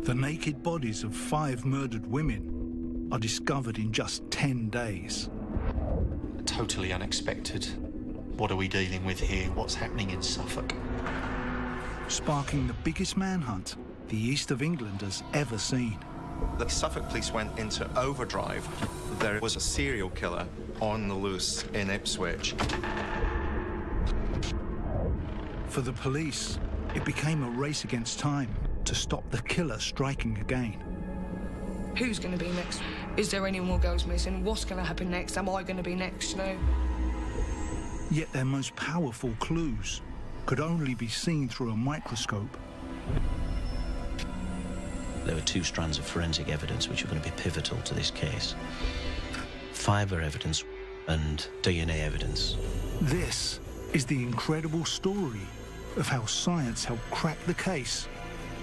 The naked bodies of 5 murdered women are discovered in just 10 days. Totally unexpected. What are we dealing with here? What's happening in Suffolk? Sparking the biggest manhunt the east of England has ever seen. The Suffolk police went into overdrive. There was a serial killer on the loose in Ipswich. For the police, it became a race against time to stop the killer striking again. Who's going to be next? Is there any more girls missing? What's going to happen next? Am I going to be next? You know? Yet their most powerful clues could only be seen through a microscope. There were 2 strands of forensic evidence which were going to be pivotal to this case. Fibre evidence and DNA evidence. This is the incredible story of how science helped crack the case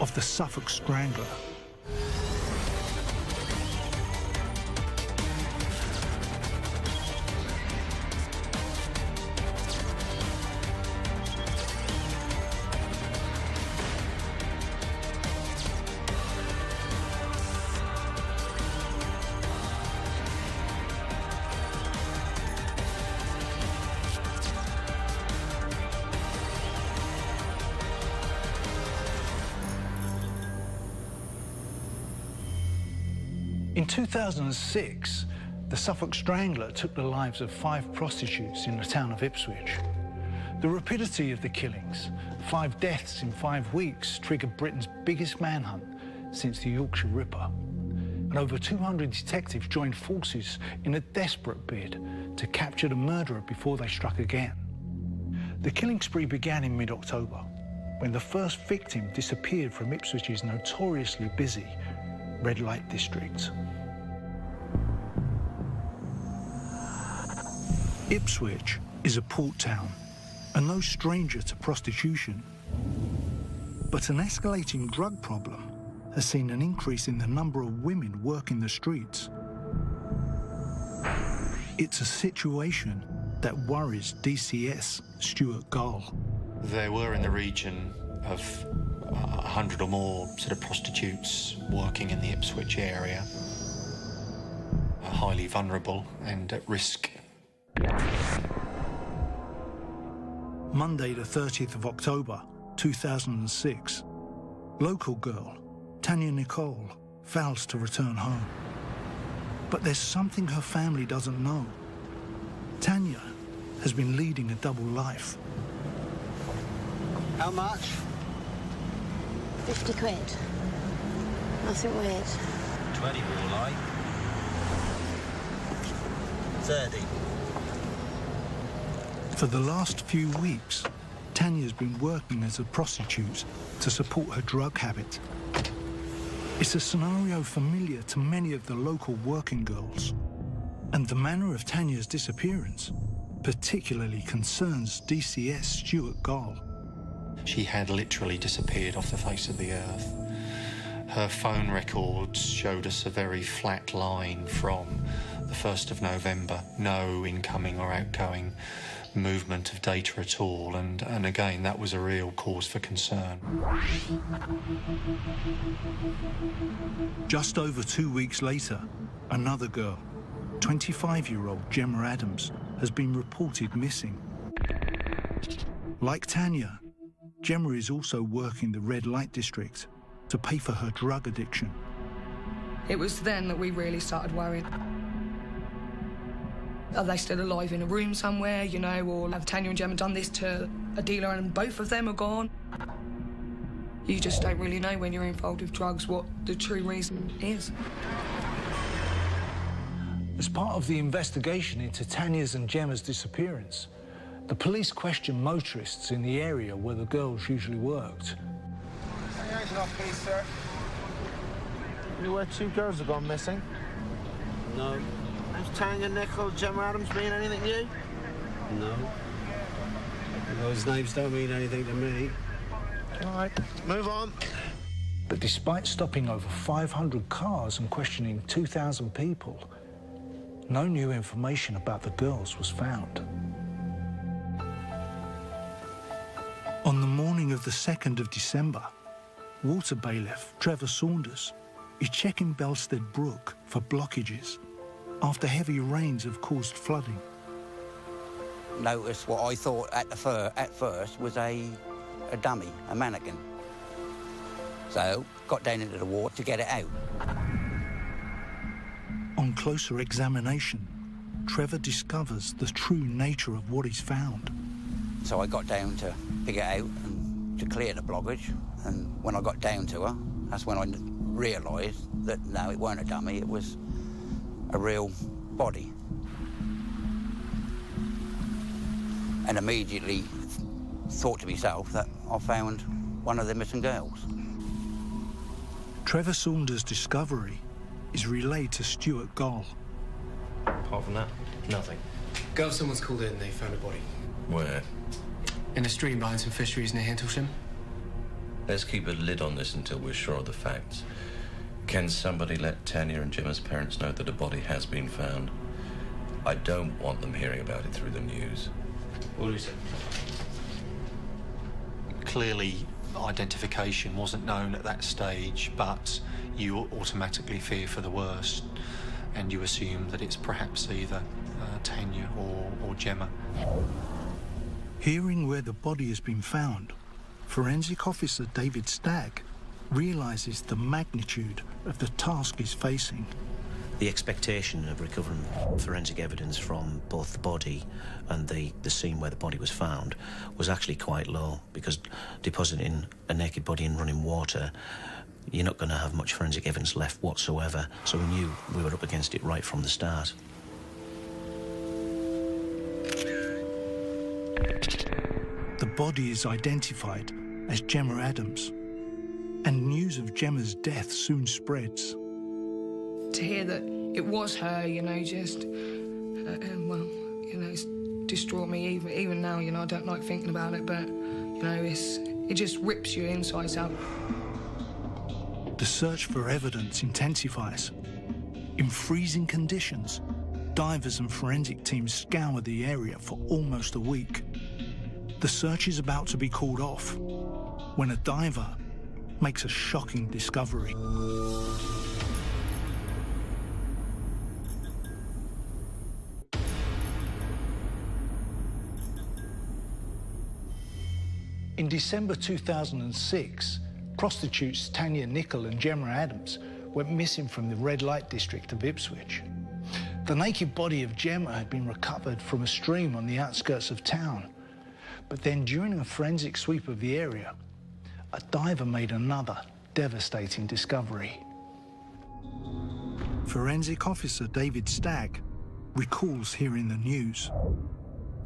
of the Suffolk Strangler. In 2006, the Suffolk Strangler took the lives of 5 prostitutes in the town of Ipswich. The rapidity of the killings, 5 deaths in 5 weeks, triggered Britain's biggest manhunt since the Yorkshire Ripper. And over 200 detectives joined forces in a desperate bid to capture the murderer before they struck again. The killing spree began in mid-October, when the first victim disappeared from Ipswich's notoriously busy red light district. Ipswich is a port town and no stranger to prostitution. But an escalating drug problem has seen an increase in the number of women working the streets. It's a situation that worries DCS Stuart Gull. There were in the region of 100 or more sort of prostitutes working in the Ipswich area, highly vulnerable and at risk. Monday the 30th of October 2006, local girl Tanya Nicole fails to return home. But there's something her family doesn't know. Tanya has been leading a double life. How much? 50 quid. Nothing weird. 20 more like. 30. For the last few weeks, Tanya's been working as a prostitute to support her drug habit. It's a scenario familiar to many of the local working girls. And the manner of Tanya's disappearance particularly concerns DCS Stuart Gull. She had literally disappeared off the face of the earth. Her phone records showed us a very flat line from the 1st of November, no incoming or outgoing movement of data at all, and again, that was a real cause for concern. Just over 2 weeks later, another girl, 25-year-old Gemma Adams, has been reported missing. Like Tanya, Gemma is also working the red light district to pay for her drug addiction. It was then that we really started worrying. Are they still alive in a room somewhere, you know, or have Tanya and Gemma done this to a dealer and both of them are gone? You just don't really know when you're involved with drugs what the true reason is. As part of the investigation into Tanya's and Gemma's disappearance, the police questioned motorists in the area where the girls usually worked. Please, sir. You know where 2 girls have gone missing? No. Has Tanya, Nicole, Gemma Adams mean anything to you? No. Those names don't mean anything to me. All right, move on. But despite stopping over 500 cars and questioning 2,000 people, no new information about the girls was found. On the morning of the 2nd of December, Water bailiff Trevor Saunders is checking Belstead Brook for blockages after heavy rains have caused flooding. Noticed what I thought at first was a dummy, a mannequin. So, got down into the water to get it out. On closer examination, Trevor discovers the true nature of what he's found. So I got down to pick it out and to clear the blockage. And when I got down to her, that's when I realised that, no, it weren't a dummy, it was a real body. And immediately thought to myself that I found one of the missing girls. Trevor Saunders' discovery is relayed to Stuart Goll. Apart from that, nothing. Girl, someone's called in, they found a body. Where? In a stream behind some fisheries near Hintlesham. Let's keep a lid on this until we're sure of the facts. Can somebody let Tanya and Gemma's parents know that a body has been found? I don't want them hearing about it through the news. What do you say? Clearly, identification wasn't known at that stage, but you automatically fear for the worst, and you assume that it's perhaps either Tanya or Gemma. Hearing where the body has been found, forensic officer David Stagg realises the magnitude of the task he's facing. The expectation of recovering forensic evidence from both the body and the scene where the body was found was actually quite low, because depositing a naked body in running water, you're not going to have much forensic evidence left whatsoever. So we knew we were up against it right from the start. The body is identified as Gemma Adams, and news of Gemma's death soon spreads. To hear that it was her, you know, just, well, you know, it's distraught me even now, you know, I don't like thinking about it, but, you know, it just rips your insides out. The search for evidence intensifies. In freezing conditions, divers and forensic teams scour the area for almost a week. The search is about to be called off when a diver makes a shocking discovery. In December 2006, prostitutes Tanya Nicol and Gemma Adams went missing from the red light district of Ipswich. The naked body of Gemma had been recovered from a stream on the outskirts of town. But then, during a forensic sweep of the area, a diver made another devastating discovery. Forensic officer David Stagg recalls hearing the news.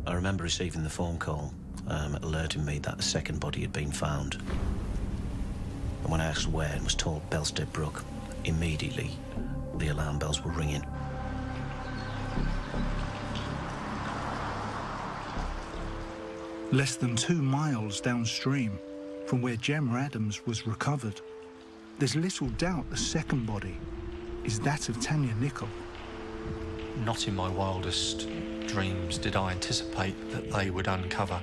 I remember receiving the phone call alerting me that a second body had been found. And when I asked where and was told Belstead Brook, immediately the alarm bells were ringing. Less than 2 miles downstream from where Gemma Adams was recovered, there's little doubt the second body is that of Tanya Nicol. Not in my wildest dreams did I anticipate that they would uncover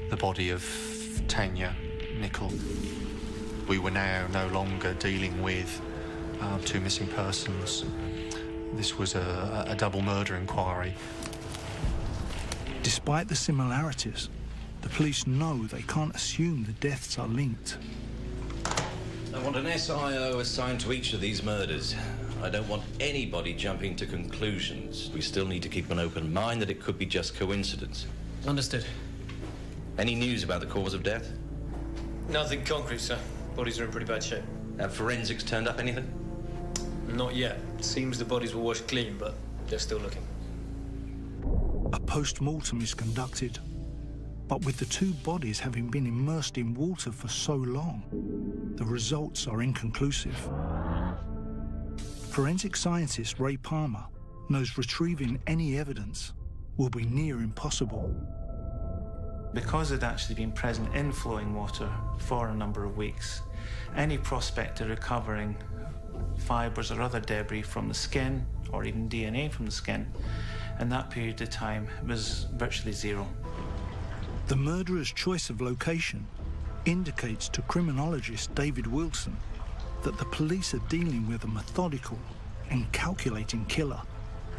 the body of Tanya Nicol. We were now no longer dealing with two missing persons. This was a double murder inquiry. Despite the similarities, the police know they can't assume the deaths are linked. I want an SIO assigned to each of these murders. I don't want anybody jumping to conclusions. We still need to keep an open mind that it could be just coincidence. Understood. Any news about the cause of death? Nothing concrete, sir. Bodies are in pretty bad shape. Have forensics turned up anything? Not yet. Seems the bodies were washed clean, but they're still looking. A post-mortem is conducted, but with the two bodies having been immersed in water for so long, the results are inconclusive. Forensic scientist Ray Palmer knows retrieving any evidence will be near impossible. Because they'd actually been present in flowing water for a number of weeks, any prospect of recovering fibres or other debris from the skin, or even DNA from the skin, in that period of time was virtually zero. The murderer's choice of location indicates to criminologist David Wilson that the police are dealing with a methodical and calculating killer.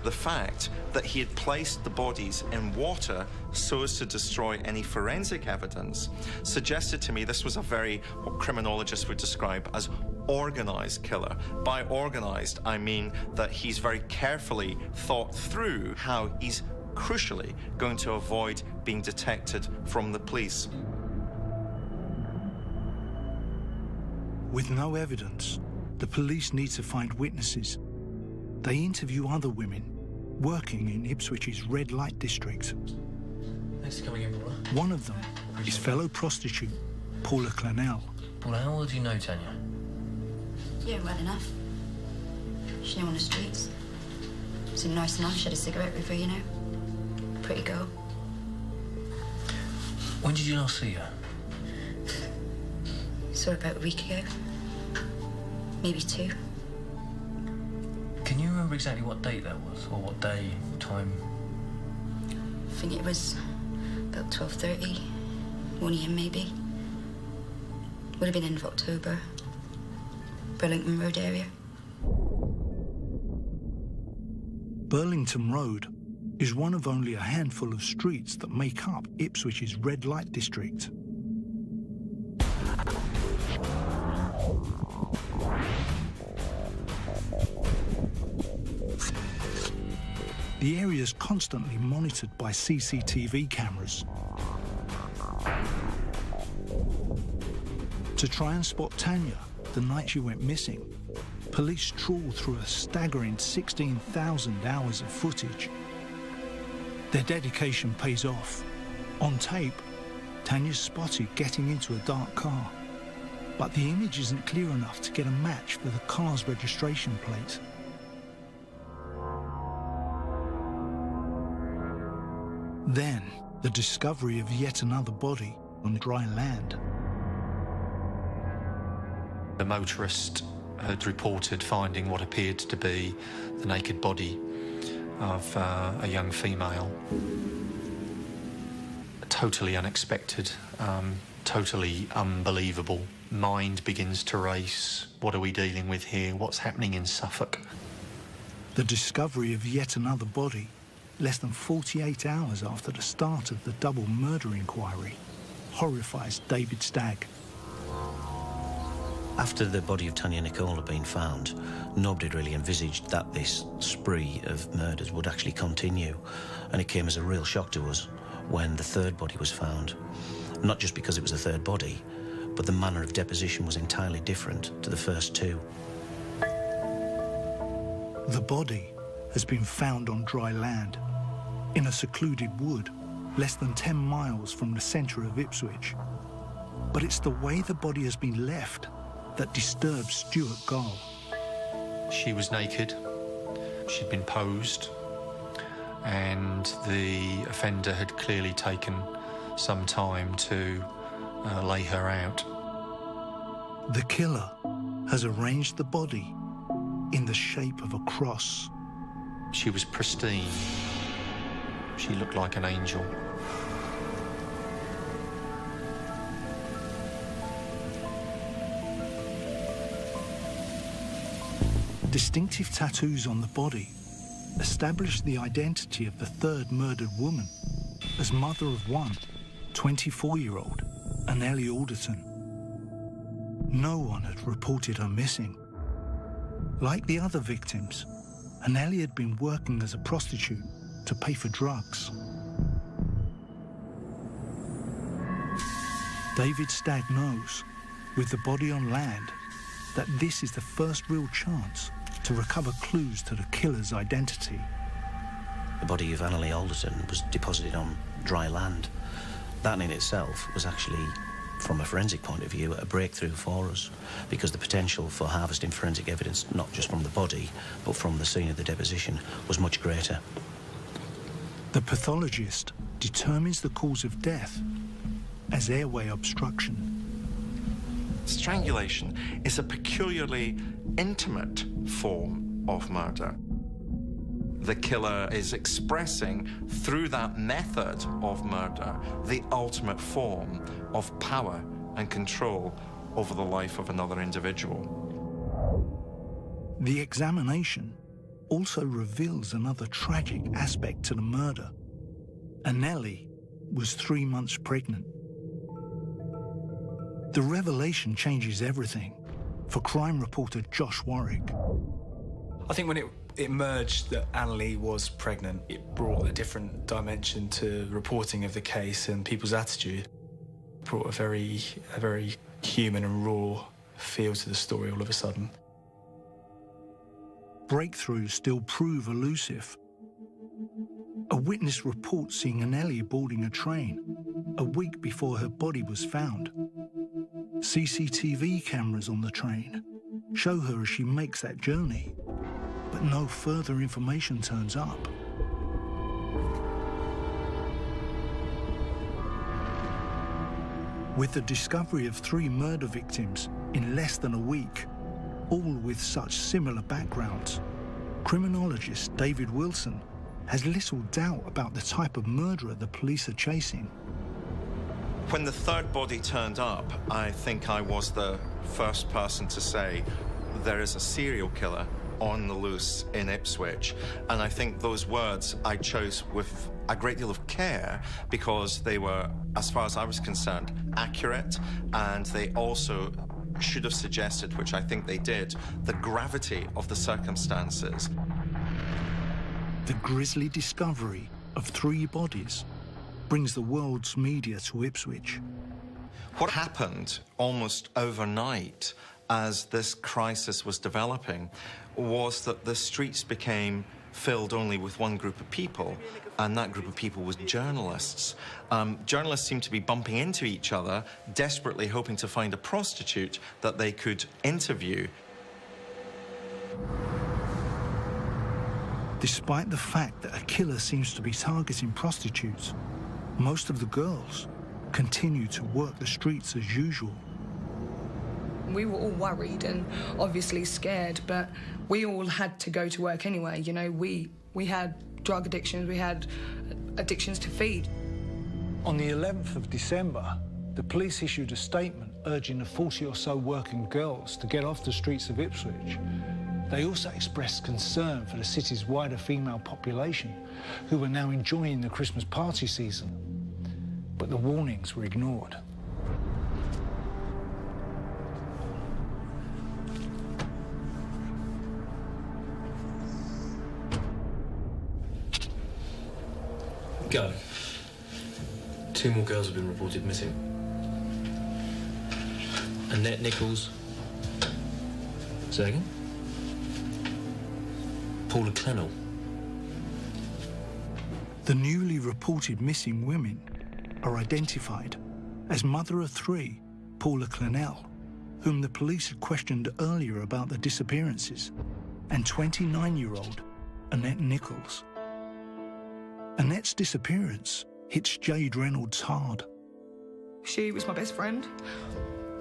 The fact that he had placed the bodies in water so as to destroy any forensic evidence suggested to me this was a very, what criminologists would describe as organized killer. By organized, I mean that he's very carefully thought through how he's crucially going to avoid being detected from the police. With no evidence, the police need to find witnesses. They interview other women working in Ipswich's red light district. Thanks for coming in, Paula. One of them is fellow prostitute Paula Clennell. Paula, how well do you know Tanya? Yeah, well enough. She knew on the streets. Seemed nice enough. She had a cigarette with her, you know. Pretty girl. When did you last see her? Saw her about a week ago. Maybe 2. Can you remember exactly what date that was, or what day, time? I think it was about 12:30, 1 AM maybe. Would have been end of October. Burlington Road area. Burlington Road is one of only a handful of streets that make up Ipswich's red light district. The area is constantly monitored by CCTV cameras. To try and spot Tanya the night she went missing, police trawled through a staggering 16,000 hours of footage. Their dedication pays off. On tape, Tanya's spotted getting into a dark car, but the image isn't clear enough to get a match for the car's registration plate. Then, the discovery of yet another body on dry land. The motorist had reported finding what appeared to be the naked body of a young female. Totally unexpected, totally unbelievable. Mind begins to race. What are we dealing with here? What's happening in Suffolk? The discovery of yet another body less than 48 hours after the start of the double murder inquiry horrifies David Stagg. After the body of Tanya Nicole had been found, nobody had really envisaged that this spree of murders would actually continue, and it came as a real shock to us when the third body was found. Not just because it was the third body, but the manner of deposition was entirely different to the first 2. The body has been found on dry land, in a secluded wood, less than 10 miles from the centre of Ipswich. But it's the way the body has been left that disturbs Stuart Gall. She was naked, she'd been posed, and the offender had clearly taken some time to lay her out. The killer has arranged the body in the shape of a cross. She was pristine. She looked like an angel. Distinctive tattoos on the body establish the identity of the third murdered woman as mother of one, 24-year-old Anneli Alderton. No one had reported her missing. Like the other victims, Anneli had been working as a prostitute to pay for drugs. David Stagg knows, with the body on land, that this is the first real chance to recover clues to the killer's identity. The body of Anneli Alderton was deposited on dry land. That in itself was actually, from a forensic point of view, a breakthrough for us, because the potential for harvesting forensic evidence, not just from the body, but from the scene of the deposition, was much greater. The pathologist determines the cause of death as airway obstruction. Strangulation is a peculiarly intimate form of murder. The killer is expressing, through that method of murder, the ultimate form of power and control over the life of another individual. The examination also reveals another tragic aspect to the murder. Anneli was 3 months pregnant. The revelation changes everything for crime reporter Josh Warwick. I think when it emerged that Anneli was pregnant, it brought a different dimension to reporting of the case and people's attitude. It brought a very human and raw feel to the story all of a sudden. Breakthroughs still prove elusive. A witness reports seeing Anneli boarding a train a week before her body was found. CCTV cameras on the train show her as she makes that journey, but no further information turns up. With the discovery of 3 murder victims in less than a week, all with such similar backgrounds, criminologist David Wilson has little doubt about the type of murderer the police are chasing. When the third body turned up, I think I was the first person to say there is a serial killer on the loose in Ipswich. And I think those words I chose with a great deal of care because they were, as far as I was concerned, accurate, and they also should have suggested, which I think they did, the gravity of the circumstances. The grisly discovery of 3 bodies brings the world's media to Ipswich. What happened almost overnight as this crisis was developing was that the streets became filled only with one group of people, and that group of people was journalists. Journalists seemed to be bumping into each other, desperately hoping to find a prostitute that they could interview. Despite the fact that a killer seems to be targeting prostitutes, most of the girls continue to work the streets as usual. We were all worried and obviously scared, but we all had to go to work anyway. You know, we had drug addictions, we had addictions to feed. On the 11th of December, the police issued a statement urging the 40 or so working girls to get off the streets of Ipswich. They also expressed concern for the city's wider female population, who were now enjoying the Christmas party season. But the warnings were ignored. Go. 2 more girls have been reported missing. Annette Nichols. Say again? Paula Clennell. The newly reported missing women are identified as mother of 3, Paula Clennell, whom the police had questioned earlier about the disappearances, and 29-year-old Annette Nichols. Annette's disappearance hits Jade Reynolds hard. She was my best friend.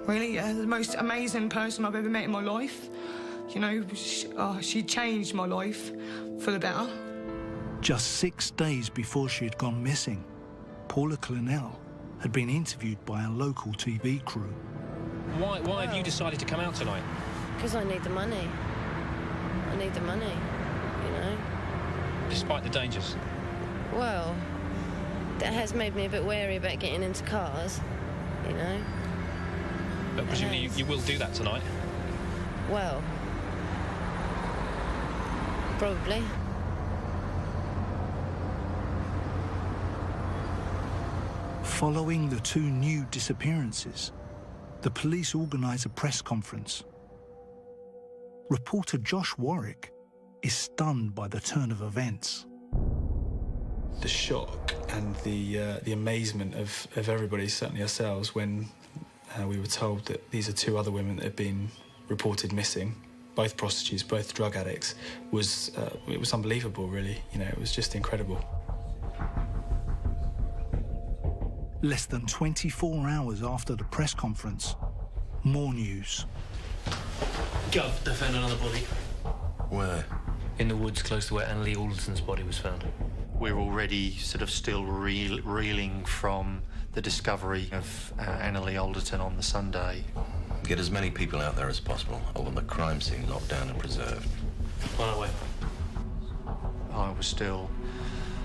Really, the most amazing person I've ever met in my life. You know, she changed my life for the better. Just 6 days before she had gone missing, Paula Clennell had been interviewed by a local TV crew. Why have you decided to come out tonight? Because I need the money. I need the money, you know. Despite the dangers? Well, that has made me a bit wary about getting into cars, you know. But presumably you will do that tonight? Well, probably. Following the 2 new disappearances, the police organise a press conference. Reporter Josh Warwick is stunned by the turn of events. The shock and the amazement of everybody, certainly ourselves, when we were told that these are 2 other women that have been reported missing, both prostitutes, both drug addicts, it was unbelievable, really. You know, it was just incredible. Less than 24 hours after the press conference, more news. Gov, they found another body. Where? In the woods close to where Anneli Alderson's body was found. We're already sort of still reeling from the discovery of Annalee Alderton on the Sunday. Get as many people out there as possible. I want the crime scene locked down and preserved. On our way. I was still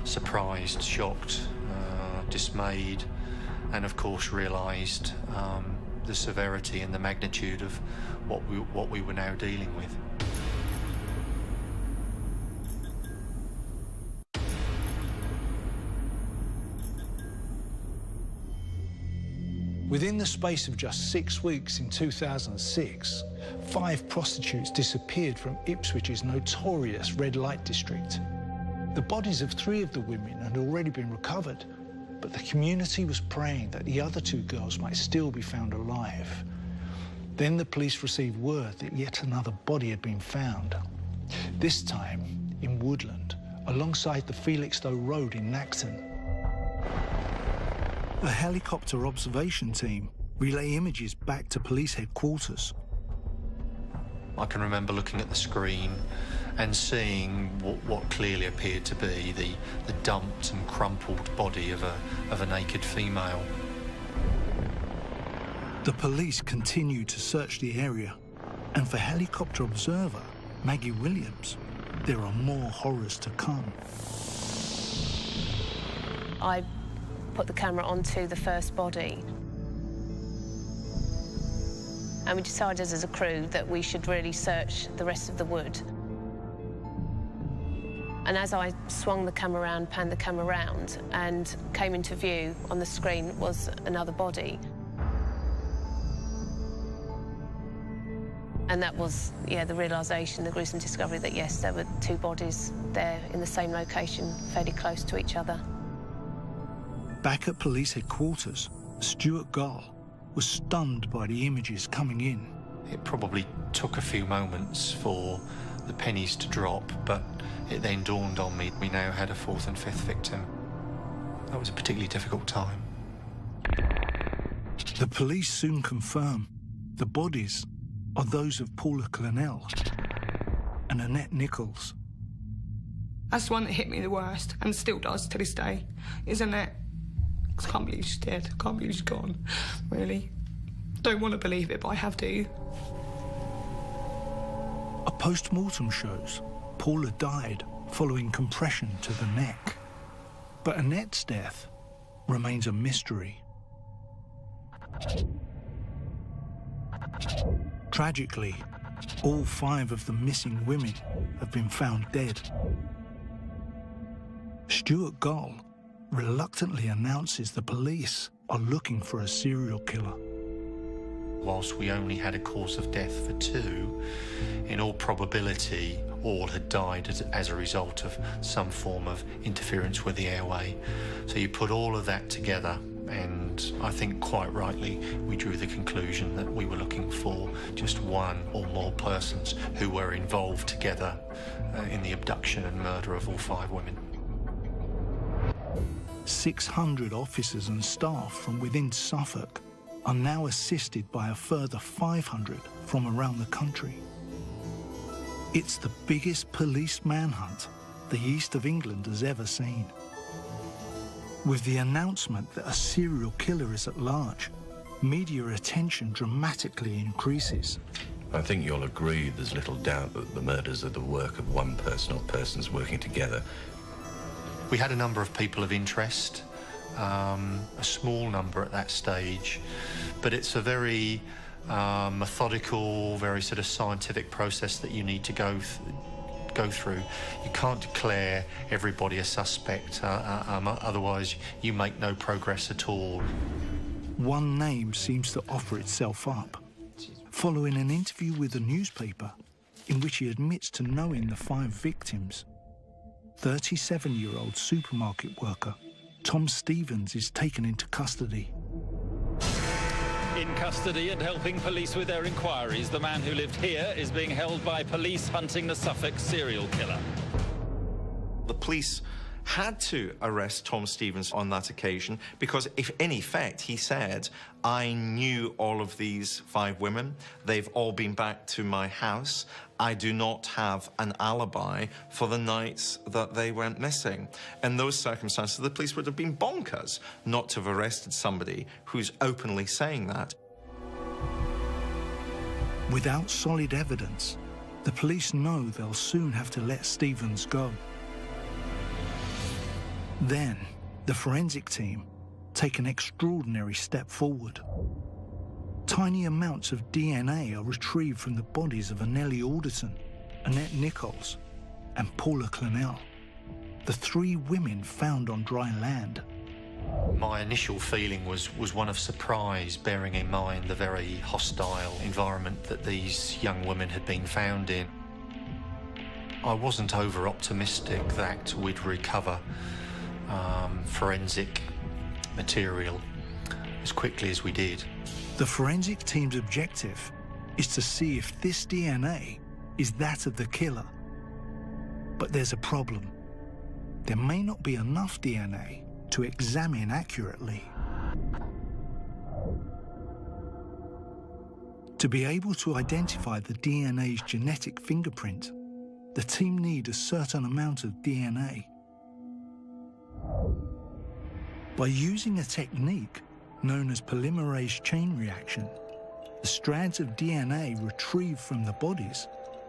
surprised, shocked, dismayed, and of course realised the severity and the magnitude of what we were now dealing with. Within the space of just 6 weeks in 2006, 5 prostitutes disappeared from Ipswich's notorious red light district. The bodies of 3 of the women had already been recovered, but the community was praying that the other 2 girls might still be found alive. Then the police received word that yet another body had been found, this time in Woodland, alongside the Felixstowe Road in Nacton. A helicopter observation team relay images back to police headquarters. I can remember looking at the screen and seeing what clearly appeared to be the dumped and crumpled body of a naked female. The police continued to search the area, and for helicopter observer Maggie Williams, there are more horrors to come. I put the camera onto the first body, and we decided as a crew that we should really search the rest of the wood. And as I swung the camera around, panned the camera around, and came into view on the screen was another body. And that was, yeah, the realisation, the gruesome discovery that, yes, there were 2 bodies there in the same location, fairly close to each other. Back at police headquarters, Stuart Gull was stunned by the images coming in. It probably took a few moments for the pennies to drop, but it then dawned on me we now had a 4th and 5th victim. That was a particularly difficult time. The police soon confirm the bodies are those of Paula Clennell and Annette Nichols. That's the one that hit me the worst, and still does to this day, is Annette. I can't believe she's dead. I can't believe she's gone, really. Don't want to believe it, but I have to. A post-mortem shows Paula died following compression to the neck. But Annette's death remains a mystery. Tragically, all 5 of the missing women have been found dead. Stuart Gull reluctantly announces the police are looking for a serial killer. Whilst we only had a cause of death for 2, in all probability, all had died as a result of some form of interference with the airway. So you put all of that together, and I think quite rightly we drew the conclusion that we were looking for just 1 or more persons who were involved together in the abduction and murder of all 5 women. 600 officers and staff from within Suffolk are now assisted by a further 500 from around the country. It's the biggest police manhunt the east of England has ever seen. With the announcement that a serial killer is at large, media attention dramatically increases. I think you'll agree there's little doubt that the murders are the work of one person or persons working together. We had a number of people of interest, a small number at that stage, but it's a very methodical, very sort of scientific process that you need to go through. You can't declare everybody a suspect, otherwise you make no progress at all. One name seems to offer itself up. Following an interview with a newspaper in which he admits to knowing the 5 victims, 37-year-old supermarket worker Tom Stevens is taken into custody. In custody and helping police with their inquiries, the man who lived here is being held by police hunting the Suffolk serial killer. The police had to arrest Tom Stevens on that occasion because, if in effect, he said, I knew all of these 5 women. They've all been back to my house. I do not have an alibi for the nights that they went missing. In those circumstances, the police would have been bonkers not to have arrested somebody who's openly saying that. Without solid evidence, the police know they'll soon have to let Stevens go. Then, the forensic team take an extraordinary step forward. Tiny amounts of DNA are retrieved from the bodies of Anneli Alderton, Annette Nichols, and Paula Clennell, the 3 women found on dry land. My initial feeling was one of surprise, bearing in mind the very hostile environment that these young women had been found in. I wasn't over-optimistic that we'd recover forensic material as quickly as we did. The forensic team's objective is to see if this DNA is that of the killer. But there's a problem. There may not be enough DNA to examine accurately. To be able to identify the DNA's genetic fingerprint, the team need a certain amount of DNA. By using a technique known as polymerase chain reaction, the strands of DNA retrieved from the bodies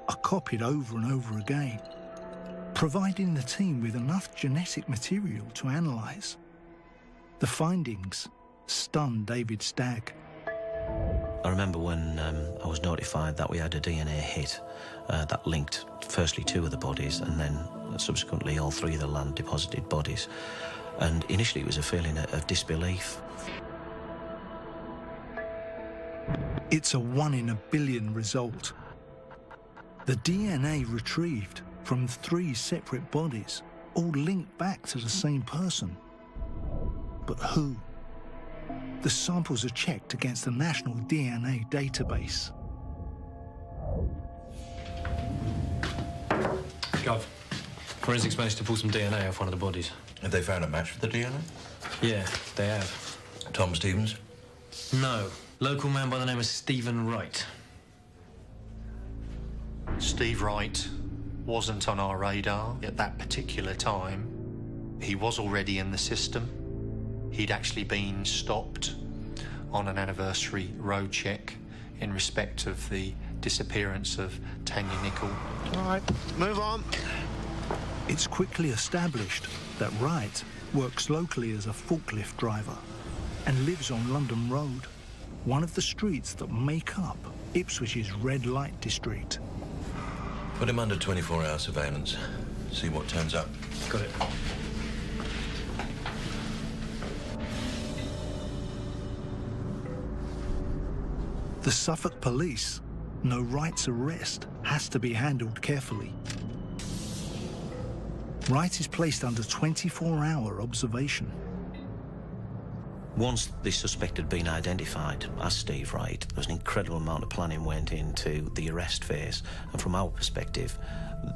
are copied over and over again, providing the team with enough genetic material to analyse. The findings stunned David Stagg. I remember when I was notified that we had a DNA hit that linked firstly 2 of the bodies and then subsequently all 3 of the land-deposited bodies. And initially it was a feeling of disbelief. It's a 1 in a billion result. The DNA retrieved from 3 separate bodies all linked back to the same person. But who? The samples are checked against the National DNA Database. Gov, forensics managed to pull some DNA off one of the bodies. Have they found a match for the DNA? Yeah, they have. Tom Stevens? No. Local man by the name of Stephen Wright. Steve Wright wasn't on our radar at that particular time. He was already in the system. He'd actually been stopped on an anniversary road check in respect of the disappearance of Tanya Nicol. All right, move on. It's quickly established that Wright works locally as a forklift driver and lives on London Road, one of the streets that make up Ipswich's red light district. Put him under 24-hour surveillance. See what turns up. Got it. The Suffolk police know Wright's arrest has to be handled carefully. Wright is placed under 24-hour observation. Once the suspect had been identified as Steve Wright, there was an incredible amount of planning went into the arrest phase. And from our perspective,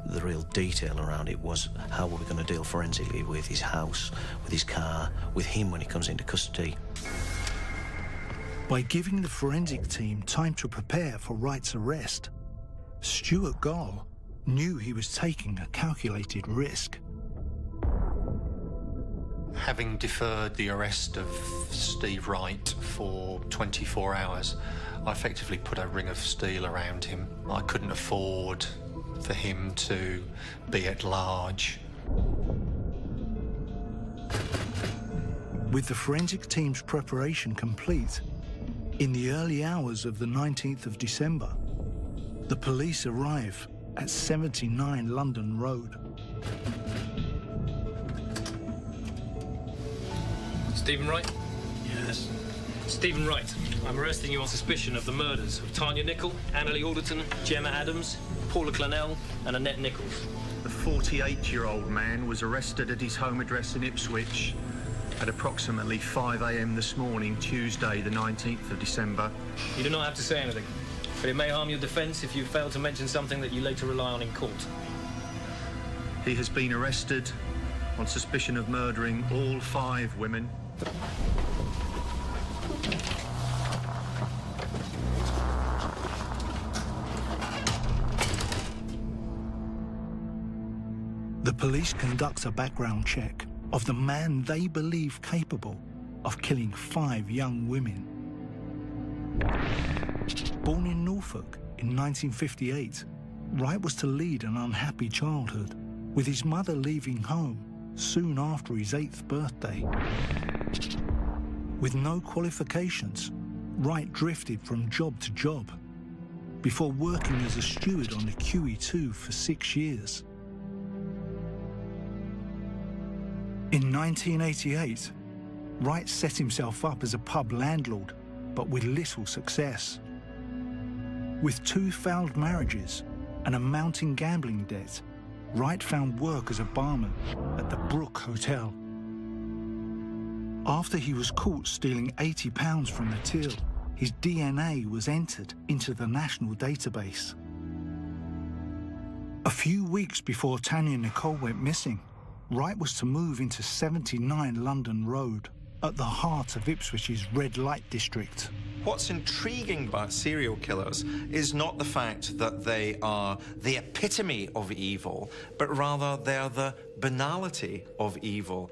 the real detail around it was how were we going to deal forensically with his house, with his car, with him when he comes into custody. By giving the forensic team time to prepare for Wright's arrest, Stuart Gall knew he was taking a calculated risk. Having deferred the arrest of Steve Wright for 24 hours, I effectively put a ring of steel around him. I couldn't afford for him to be at large. With the forensic team's preparation complete, in the early hours of the 19th of December, the police arrive at 79 London Road. Stephen Wright? Yes. Stephen Wright, I'm arresting you on suspicion of the murders of Tanya Nicol, Anneli Alderton, Gemma Adams, Paula Clennell and Annette Nichols. The 48-year-old man was arrested at his home address in Ipswich at approximately 5 a.m. this morning, Tuesday, the 19th of December. You do not have to say anything, but it may harm your defence if you fail to mention something that you later rely on in court. He has been arrested on suspicion of murdering all 5 women. The police conduct a background check of the man they believe capable of killing 5 young women. Born in Norfolk in 1958, Wright was to lead an unhappy childhood, with his mother leaving home soon after his 8th birthday. With no qualifications, Wright drifted from job to job before working as a steward on the QE2 for 6 years. In 1988, Wright set himself up as a pub landlord, but with little success. With 2 failed marriages and a mounting gambling debt, Wright found work as a barman at the Brook Hotel. After he was caught stealing £80 from the till, his DNA was entered into the national database. A few weeks before Tanya Nicole went missing, Wright was to move into 79 London Road, at the heart of Ipswich's red light district. What's intriguing about serial killers is not the fact that they are the epitome of evil, but rather they're the banality of evil.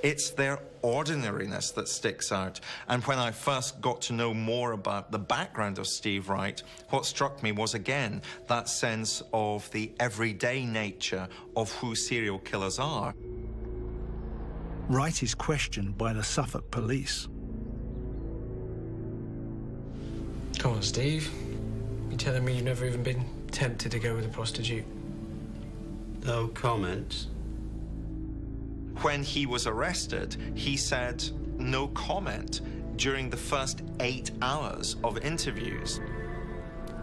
It's their ordinariness that sticks out. And when I first got to know more about the background of Steve Wright, what struck me was, again, that sense of the everyday nature of who serial killers are. Wright is questioned by the Suffolk police. Come on, Steve. You're telling me you've never even been tempted to go with a prostitute? No comment. When he was arrested, he said no comment during the first 8 hours of interviews.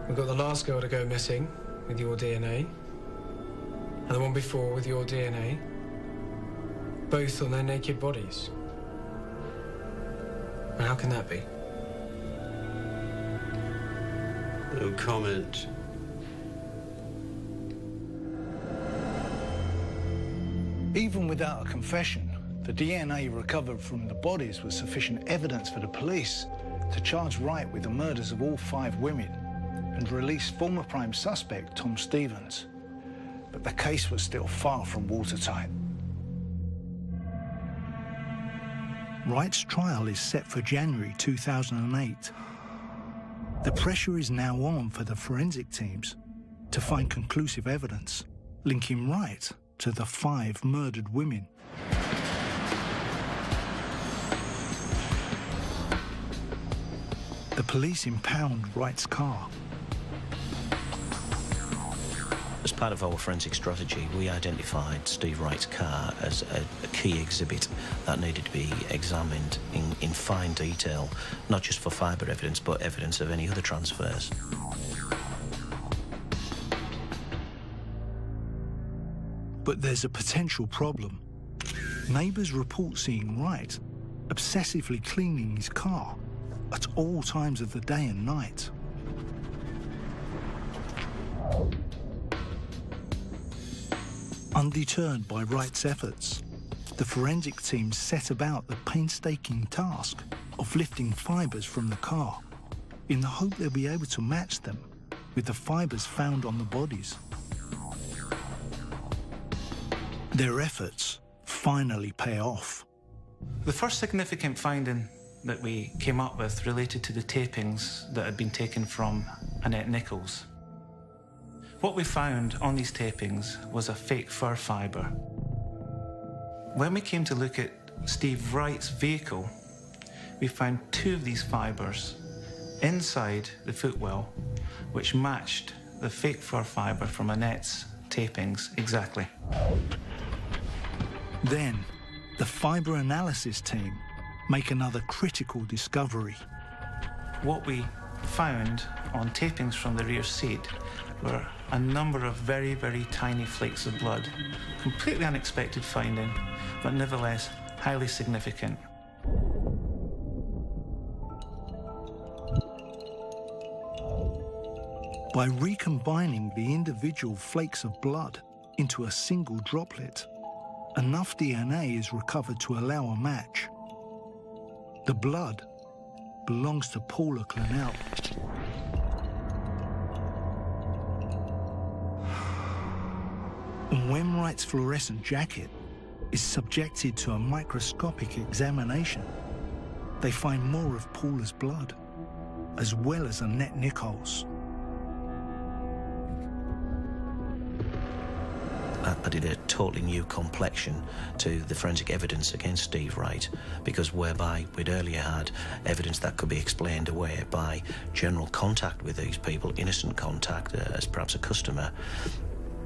We've got the last girl to go missing with your DNA, and the one before with your DNA, both on their naked bodies. And how can that be? No comment. Even without a confession, the DNA recovered from the bodies was sufficient evidence for the police to charge Wright with the murders of all 5 women and release former prime suspect Tom Stevens. But the case was still far from watertight. Wright's trial is set for January 2008. The pressure is now on for the forensic teams to find conclusive evidence linking Wright to the 5 murdered women. The police impound Wright's car. As part of our forensic strategy, we identified Steve Wright's car as a key exhibit that needed to be examined in fine detail, not just for fibre evidence, but evidence of any other transfers. But there's a potential problem. Neighbours report seeing Wright obsessively cleaning his car at all times of the day and night. Undeterred by Wright's efforts, the forensic team set about the painstaking task of lifting fibres from the car in the hope they'll be able to match them with the fibres found on the bodies. Their efforts finally pay off. The first significant finding that we came up with related to the tapings that had been taken from Annette Nichols. What we found on these tapings was a fake fur fibre. When we came to look at Steve Wright's vehicle, we found 2 of these fibres inside the footwell, which matched the fake fur fibre from Annette's tapings exactly. Then, the fibre analysis team make another critical discovery. What we found on tapings from the rear seat were a number of very, very tiny flakes of blood. Completely unexpected finding, but nevertheless highly significant. By recombining the individual flakes of blood into a single droplet, enough DNA is recovered to allow a match. The blood belongs to Paula Clennell. And when Wright's fluorescent jacket is subjected to a microscopic examination, they find more of Paula's blood, as well as Annette Nichols. That added a totally new complexion to the forensic evidence against Steve Wright, because whereby we'd earlier had evidence that could be explained away by general contact with these people, innocent contact as perhaps a customer,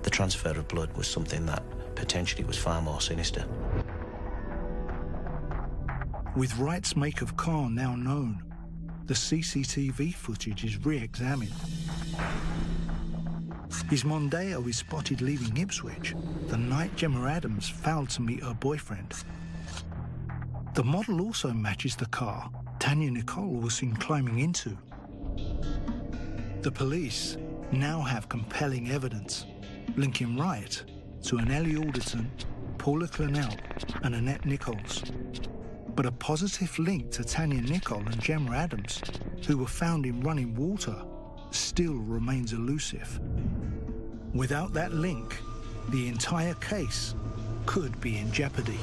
the transfer of blood was something that potentially was far more sinister. With Wright's make of car now known, the CCTV footage is re-examined. His Mondeo is spotted leaving Ipswich the night Gemma Adams failed to meet her boyfriend. The model also matches the car Tanya Nicole was seen climbing into. The police now have compelling evidence linking Wright to Anneli Alderton, Paula Clennell and Annette Nichols. But a positive link to Tanya Nicole and Gemma Adams, who were found in running water, still remains elusive. Without that link, the entire case could be in jeopardy.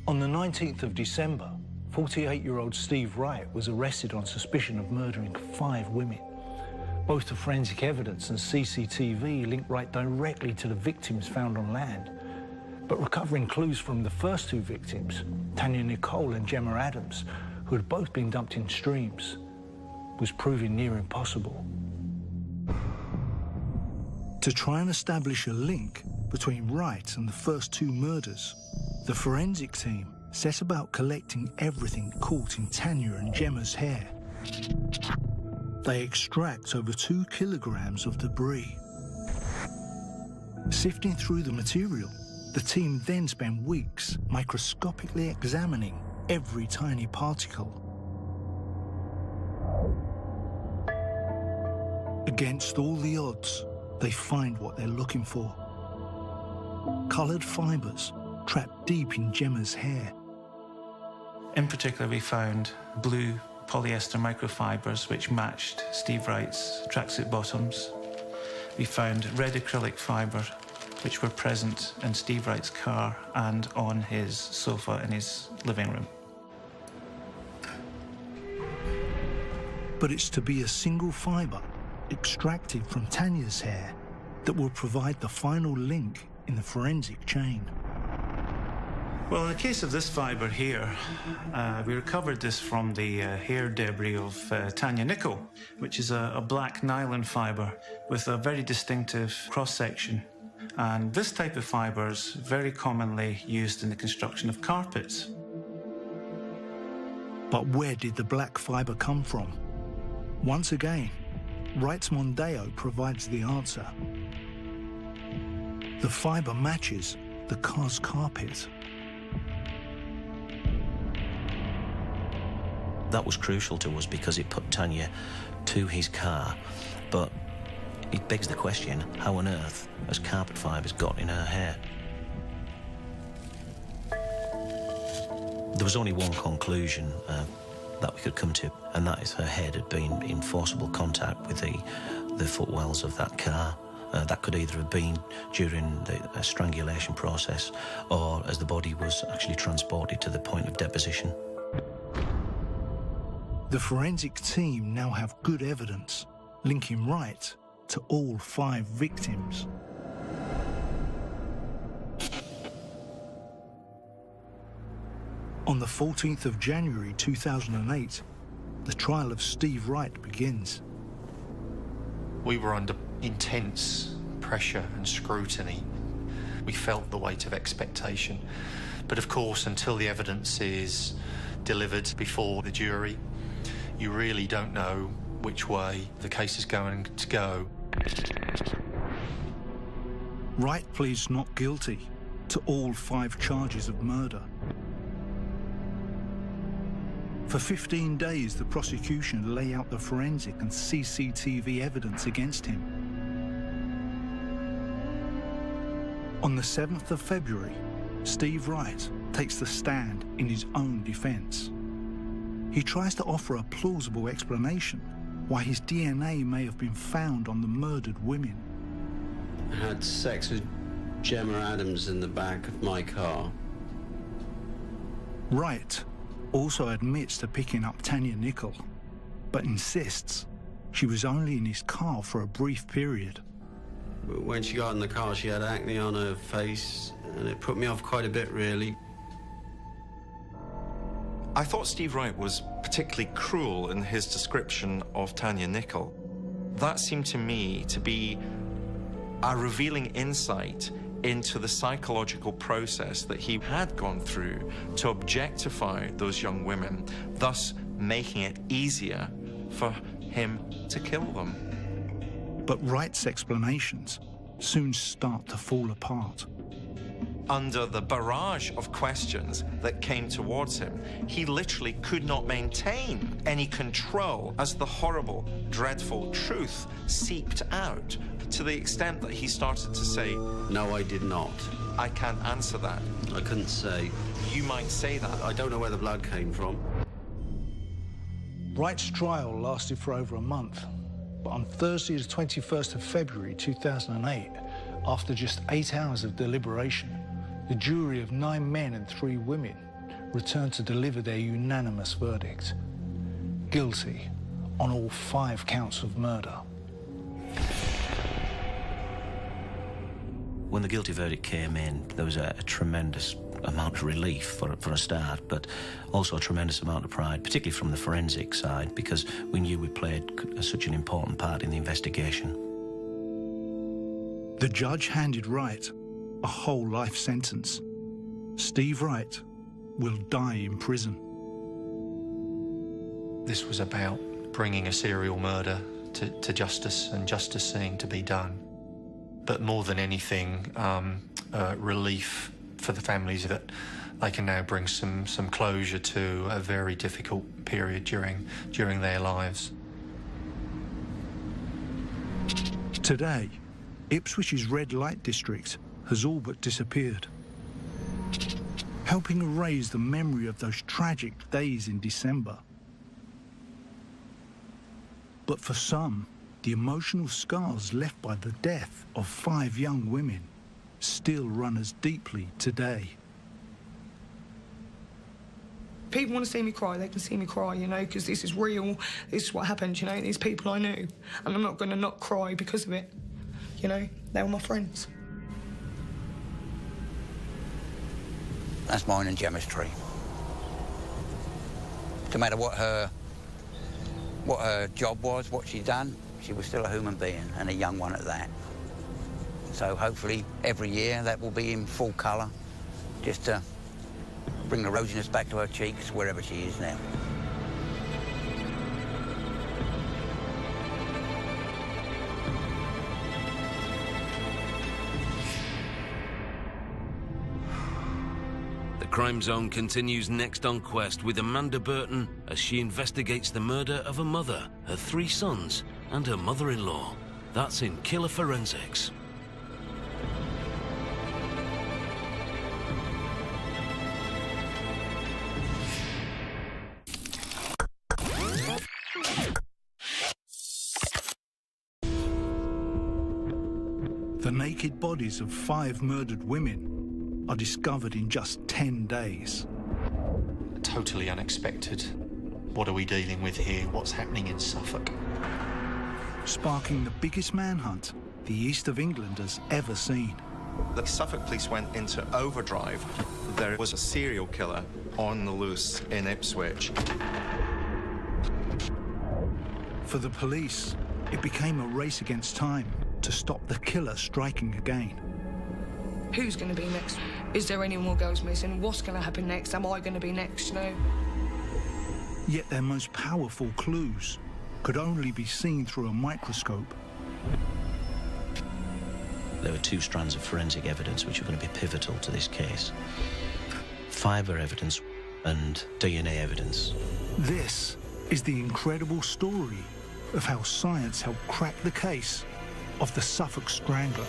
On the 19th of December, 48-year-old Steve Wright was arrested on suspicion of murdering 5 women. Both the forensic evidence and CCTV link Wright directly to the victims found on land. But recovering clues from the first 2 victims, Tanya Nicole and Gemma Adams, who had both been dumped in streams, was proving near impossible. To try and establish a link between Wright and the first 2 murders, the forensic team set about collecting everything caught in Tanya and Gemma's hair. They extract over 2 kilograms of debris. Sifting through the material, the team then spent weeks microscopically examining every tiny particle. Against all the odds, they find what they're looking for. Coloured fibres trapped deep in Gemma's hair. In particular, we found blue polyester microfibres which matched Steve Wright's tracksuit bottoms. We found red acrylic fibre which were present in Steve Wright's car and on his sofa in his living room. But it's to be a single fibre extracted from Tanya's hair that will provide the final link in the forensic chain. Well, in the case of this fibre here, we recovered this from the hair debris of Tanya Nicol, which is a black nylon fibre with a very distinctive cross-section. And this type of fibre is very commonly used in the construction of carpets. But where did the black fibre come from? Once again, Wright's Mondeo provides the answer. The fibre matches the car's carpet. That was crucial to us because it put Tanya to his car, but it begs the question, how on earth has carpet fibres got in her hair? There was only one conclusion that we could come to, and that is her head had been in forcible contact with the footwells of that car. That could either have been during the strangulation process or as the body was actually transported to the point of deposition. The forensic team now have good evidence linking Wright to all 5 victims. On the 14th of January 2008, the trial of Steve Wright begins. We were under intense pressure and scrutiny. We felt the weight of expectation. But of course, until the evidence is delivered before the jury, you really don't know which way the case is going to go. Wright pleads not guilty to all 5 charges of murder. For 15 days, the prosecution lay out the forensic and CCTV evidence against him. On the 7th of February, Steve Wright takes the stand in his own defence. He tries to offer a plausible explanation why his DNA may have been found on the murdered women. I had sex with Gemma Adams in the back of my car. Wright also admits to picking up Tanya Nicol, but insists she was only in his car for a brief period. When she got in the car, she had acne on her face, and it put me off quite a bit, really. I thought Steve Wright was particularly cruel in his description of Tanya Nicol. That seemed to me to be a revealing insight into the psychological process that he had gone through to objectify those young women, thus making it easier for him to kill them. But Wright's explanations soon start to fall apart. Under the barrage of questions that came towards him, he literally could not maintain any control as the horrible, dreadful truth seeped out, to the extent that he started to say, "No, I did not. I can't answer that." I couldn't say. You might say that. I don't know where the blood came from. Wright's trial lasted for over a month, but on Thursday, the 21st of February 2008, after just 8 hours of deliberation, the jury of 9 men and 3 women returned to deliver their unanimous verdict: guilty on all 5 counts of murder. When the guilty verdict came in, there was a tremendous amount of relief for a start, but also a tremendous amount of pride, particularly from the forensic side, because we knew we played such an important part in the investigation. The judge handed Wright a whole life sentence. Steve Wright will die in prison. This was about bringing a serial murder to justice, and justice seeming to be done. But more than anything, relief for the families that they can now bring some closure to a very difficult period during their lives. Today, Ipswich's red light district has all but disappeared, helping erase the memory of those tragic days in December. But for some, the emotional scars left by the death of 5 young women still run as deeply today. People want to see me cry, they can see me cry, you know, because this is real, this is what happened, you know, these people I knew, and I'm not going to not cry because of it, you know, they were my friends. That's mine and Gemma's tree. No matter what her job was, what she'd done, she was still a human being, and a young one at that. So hopefully every year that will be in full colour, just to bring the rosiness back to her cheeks wherever she is now. The Crime Zone continues next on Quest with Amanda Burton as she investigates the murder of a mother, her 3 sons, and her mother-in-law. That's in Killer Forensics. The naked bodies of 5 murdered women are discovered in just 10 days. Totally unexpected. What are we dealing with here? What's happening in Suffolk? Sparking the biggest manhunt the east of England has ever seen. The Suffolk police went into overdrive. There was a serial killer on the loose in Ipswich. For the police, it became a race against time to stop the killer striking again. Who's going to be next? Is there any more girls missing? What's going to happen next? Am I going to be next, you know? Yet their most powerful clues could only be seen through a microscope. There were 2 strands of forensic evidence which are going to be pivotal to this case. Fibre evidence and DNA evidence. This is the incredible story of how science helped crack the case of the Suffolk Strangler.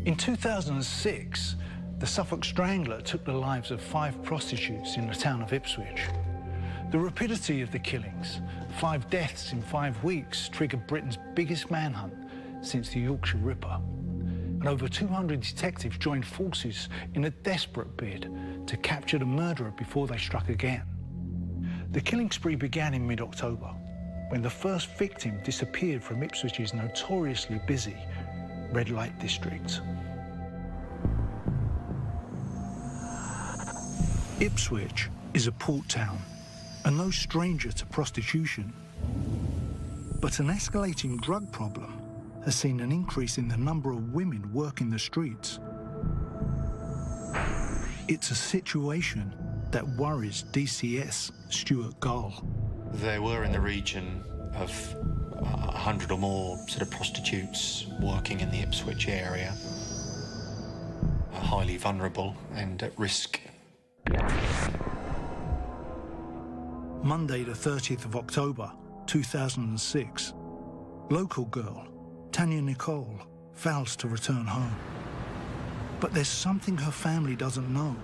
In 2006, the Suffolk Strangler took the lives of 5 prostitutes in the town of Ipswich. The rapidity of the killings, 5 deaths in 5 weeks, triggered Britain's biggest manhunt since the Yorkshire Ripper. And over 200 detectives joined forces in a desperate bid to capture the murderer before they struck again. The killing spree began in mid-October, when the first victim disappeared from Ipswich's notoriously busy red light district. Ipswich is a port town and no stranger to prostitution. But an escalating drug problem has seen an increase in the number of women working the streets. It's a situation that worries DCS Stuart Gull. There were in the region of 100 or more sort of prostitutes working in the Ipswich area, highly vulnerable and at risk. Monday the 30th of October 2006, local girl Tanya Nicole fails to return home. But there's something her family doesn't know.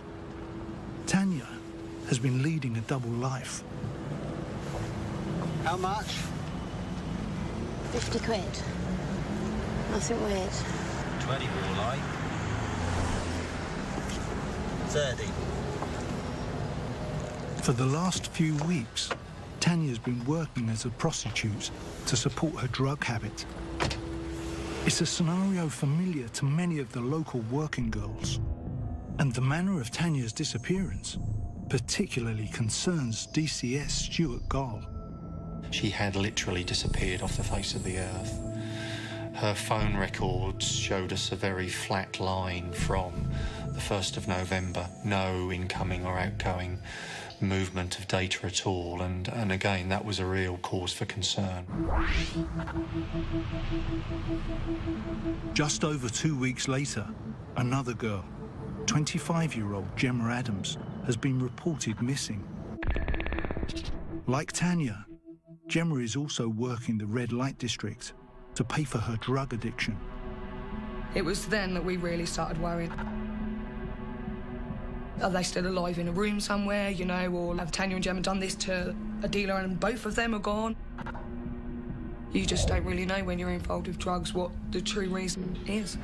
Tanya has been leading a double life. How much? 50 quid. Nothing weird. 20 more like. 30. For the last few weeks, Tanya's been working as a prostitute to support her drug habit. It's a scenario familiar to many of the local working girls. And the manner of Tanya's disappearance particularly concerns DCS Stuart Gull. She had literally disappeared off the face of the earth. Her phone records showed us a very flat line from the 1st of November, no incoming or outgoing movement of data at all, and again, that was a real cause for concern. Just over 2 weeks later, another girl, 25-year-old Gemma Adams, has been reported missing. Like Tanya, Gemma is also working the red light district to pay for her drug addiction. It was then that we really started worrying. Are they still alive in a room somewhere, you know, or have Tanya and Gemma done this to a dealer and both of them are gone? You just don't really know when you're involved with drugs what the true reason is.